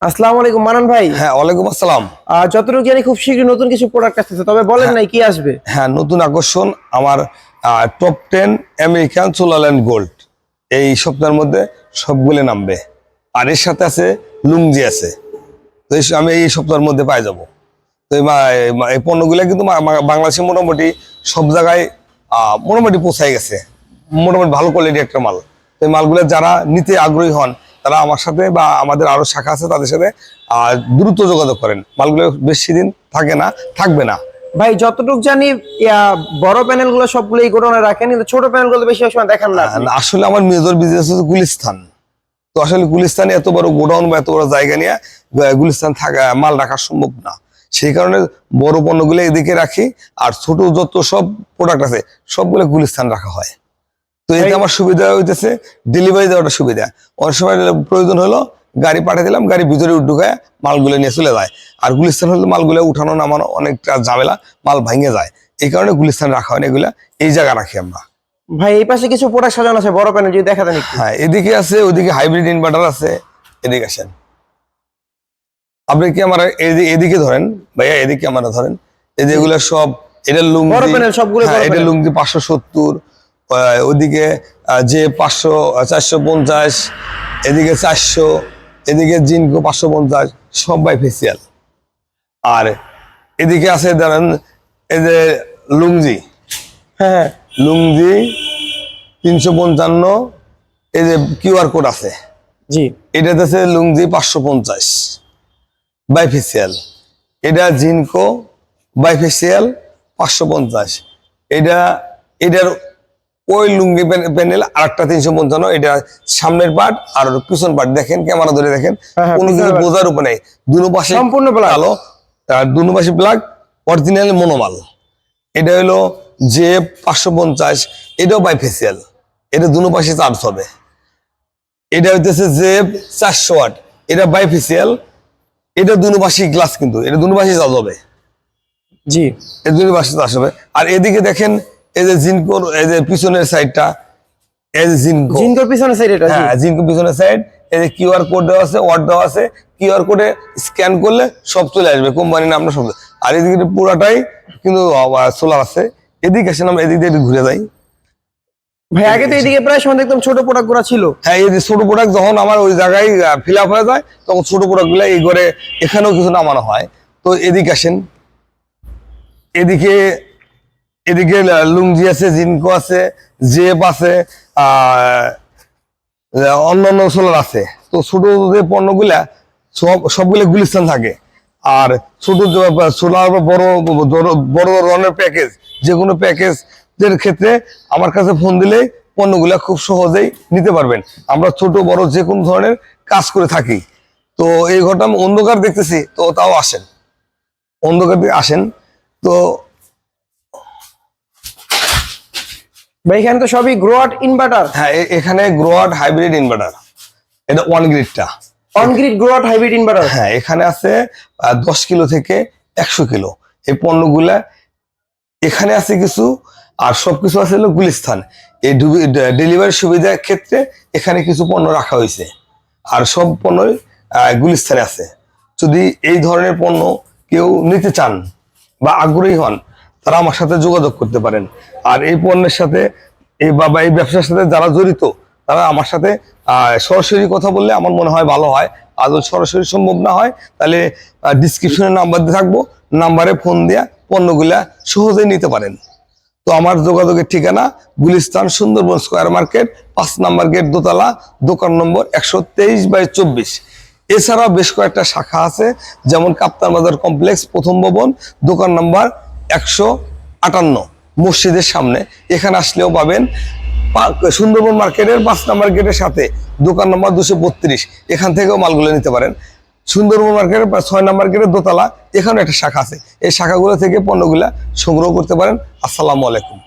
আসসালামু আলাইকুম মানান ভাই। হ্যাঁ, ওয়ালাইকুম আসসালাম। যতটুকু জানি খুব শীঘ্রই নতুন কিছু প্রোডাক্ট আসতেছে, তবে বলেন নাই কি আসবে। হ্যাঁ, নতুন আকর্ষণ আমার টপ 10 আমেরিকান সোলারল্যান্ড গোল্ড এই সপ্তাহের মধ্যে সবগুলো নামবে। আর এর সাথে আছে লুঙ্গি আছে। তো আমি এই সপ্তাহের মধ্যে পাই যাব। তো এই পণ্যগুলো কিন্তু বাংলাদেশে মোটামুটি সব জায়গায় মোটামুটি পৌঁছায় গেছে। মোটামুটি ভালো কোয়ালিটি একটা মাল। তো এই মালগুলো যারা নিতে আগ্রহী হন তারা আমার সাথে বা আমাদের আরো শাখা আছে তাদের সাথে দ্রুত যোগাযোগ করেন। মালগুলো বেশি দিন থাকে না, থাকবে না। ভাই যতটুকু জানি বড় প্যানেল গুলো সবগুলো এই গোডাউনে রাখেন, কিন্তু ছোট প্যানেল গুলো বেশি সময় দেখান না। আসলে আমার মেজর বিজনেস হচ্ছে গুলিস্তান। তো আসলে গুলিস্তানে এত বড় গোডাউন বা এত বড় জায়গা নিয়ে গুলিস্তান থাকা মাল রাখা সম্ভব না। সেই কারণে বড় পণ্যগুলো এদিকে রাখি, আর ছোট যত সব প্রোডাক্ট আছে সবগুলো গুলিস্তান রাখা হয়। তো এতে আমার সুবিধা হইতেছে ডেলিভারি দেওয়াটা সুবিধা। অনেক সময় প্রয়োজন হলো গাড়ি পাঠিয়ে দিলাম, গাড়ি ভিতরে ঢুকায় মালগুলো নিয়ে চলে যায়। আর গুলিস্তান হলে মালগুলো উঠানো নামানো অনেকটা ঝামেলা, মাল ভেঙে যায়। এই কারণে গুলিস্তান রাখা হয় না, এগুলা এই জায়গা রাখি আমরা। ভাই এই পাশে কিছু প্রোডাক্ট সাজানো আছে বড় প্যানেল, যদি দেখা দেন একটু। হ্যাঁ, এদিকে আছে, ওইদিকে হাইব্রিড ইনভার্টার আছে। এদিকে আসেন, আপনি কি আমার এদিকে ধরেন ভাইয়া, এদিকে আমরা ধরেন। এই যে এগুলো সব, এটা লুঙ্গি বড় প্যানেল সবগুলো। এটা লুঙ্গি 570, ওইদিকে যে 500 450, এদিকে 400, এদিকে জিনকো 550, সব বাই ফেসিয়াল। আর এদিকে আছে ধরেন এই যে লুঙ্গি, হ্যাঁ লুঙ্গি 355, এই যে কিউআর কোড আছে। জি, এটাতে আছে লুঙ্গি 550 বাইফেসিয়াল। এটা জিনকো বাইফেসিয়াল 550। এটার ওই লুঙ্গি প্যানেল আরেকটা 355। এটা সামনের পার্ট আর পিছন পার্ট দেখেন, ক্যামেরা ধরে দেখেন, কোনো কিছু বোঝার উপর নেই। দুনো পাশে সম্পূর্ণ আলো, আর দুনো পাশে প্লাগ, অরিজিনাল মনোমাল। এটা হলো যে 550, এটাও বাইফেসিয়াল। এটা দুনো পাশে চার্জ হবে। এটা হইতেছে যে 400 ওয়াট, এটা বাইফেসিয়াল। এটা দুনো পাশে গ্লাস, কিন্তু এটা দুনো পাশে চার্জ হবে। জি, এই দুনো পাশে চার্জ হবে। আর এদিকে দেখেন এই যে জিনকোর এই যে পিছনের সাইডটা, এই যে জিনকোর পিছনের সাইড এটা। হ্যাঁ, জিনকো পিছনের সাইড। এই যে কিউআর কোড দেওয়া আছে, ওয়াট দেওয়া আছে। কিউআর কোডে স্ক্যান করলে সব চলে আসবে, কোম্পানির নামটা সব। আর এদিকে পুরাটাই কিন্তু সোলার আছে। এদিকে আসেন, আমরা এদিক দিয়ে ঘুরে যাই। ভাই আগে তো এদিকে প্রায় সময় দেখতাম ছোট প্রোডাক্ট গুলো ছিল। হ্যাঁ, এই যে ছোট প্রোডাক্ট যখন আমার ওই জায়গায় ফিল আপ হয়ে যায়, তখন ছোট প্রোডাক্ট গুলো এই ঘরে এখানেও কিছু নামানো হয়। তো এদিকে আসেন, এদিকে এদিকে লুঙ্গি আছে, জিনকো আছে, জেপ আছে, অন্যান্য সোলার আছে। তো ছোট যে পণ্যগুলা সবগুলো গুলিস্তান থাকে। আর ছোট সোলার বা বড় বড় ধরনের প্যাকেজ, যে কোনো প্যাকেজের ক্ষেত্রে আমার কাছে ফোন দিলেই পণ্যগুলা খুব সহজেই নিতে পারবেন। আমরা ছোট বড় যে কোনো ধরনের কাজ করে থাকি। তো এই ঘরটা আমি অন্ধকার দেখতেছি, তো তাও আসেন, অন্ধকার দিয়ে আসেন। তো ভাই এখানে তো সবই গ্রোয়াট ইনভার্টার। হ্যাঁ, এখানে গ্রোয়াট হাইব্রিড ইনভার্টার, এটা ওয়ান গ্রিডটা। On grid Growatt hybrid inverter. হ্যাঁ, এখানে আছে 10 কিলো থেকে 100 কিলো এই পণ্যগুলা এখানে আছে কিছু। আর সবকিছু আছে হলো গুলিস্তান। এই ডেলিভারি সুবিধার ক্ষেত্রে এখানে কিছু পণ্য রাখা হয়েছে, আর সব পণ্যই গুলিস্তানে আছে। যদি এই ধরনের পণ্য কেউ নিতে চান বা আগ্রহী হন, তারা আমার সাথে যোগাযোগ করতে পারেন। আর এই পণ্যের সাথে এই ব্যবসার সাথে যারা জড়িত, তারা আমার সাথে সরাসরি কথা বললে আমার মনে হয় ভালো হয়। আর যদি সরাসরি সম্ভব না হয়, তাহলে ডিসক্রিপশনে নাম্বার দিয়ে থাকবো, নাম্বারে ফোন দিয়ে পণ্যগুলা সহজেই নিতে পারেন। তো আমার যোগাযোগের ঠিকানা গুলিস্তান সুন্দরবন স্কয়ার মার্কেট, 5 নম্বর গেট, দোতলা, দোকান নম্বর 123/24। এছাড়াও বেশ কয়েকটা শাখা আছে, যেমন কাপ্তান বাজার কমপ্লেক্স, প্রথম ভবন, দোকান নম্বর 158, মসজিদের সামনে। এখানে আসলেও পাবেন। সুন্দরবন মার্কেটের 5 নম্বর গেটের সাথে দোকান নম্বর 232, এখান থেকেও মালগুলো নিতে পারেন। সুন্দরবন মার্কেটের 6 নম্বর গেটের দোতলা, এখানে একটা শাখা আছে। এই শাখাগুলো থেকে পণ্যগুলা সংগ্রহ করতে পারেন। আসসালামু আলাইকুম।